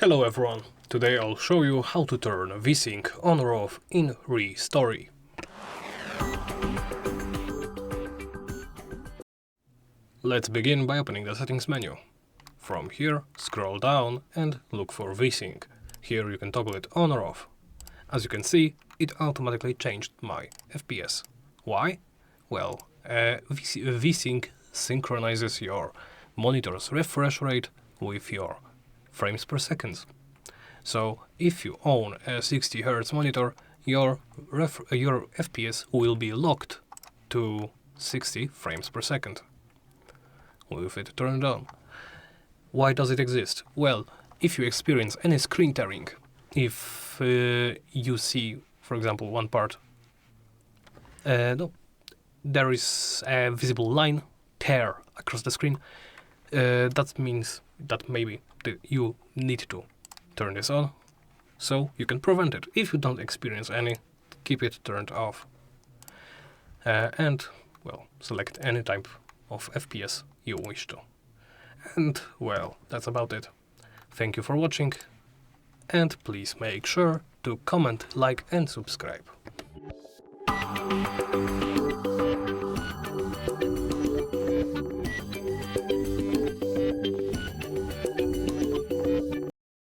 Hello everyone, today I'll show you how to turn vSync on or off in ReStory. Let's begin by opening the settings menu. From here, scroll down and look for vSync. Here you can toggle it on or off. As you can see, it automatically changed my FPS. Why? Well, vSync synchronizes your monitor's refresh rate with your frames per second. So if you own a 60 Hz monitor, your FPS will be locked to 60 frames per second with it turned on. Why does it exist? Well, if you experience any screen tearing, if you see, for example, one part, there is a visible line tear across the screen, that means that maybe you need to turn this on, so you can prevent it. If you don't experience any, keep it turned off. And, well, select any type of FPS you wish to. And, well, that's about it. Thank you for watching, and please make sure to comment, like and subscribe.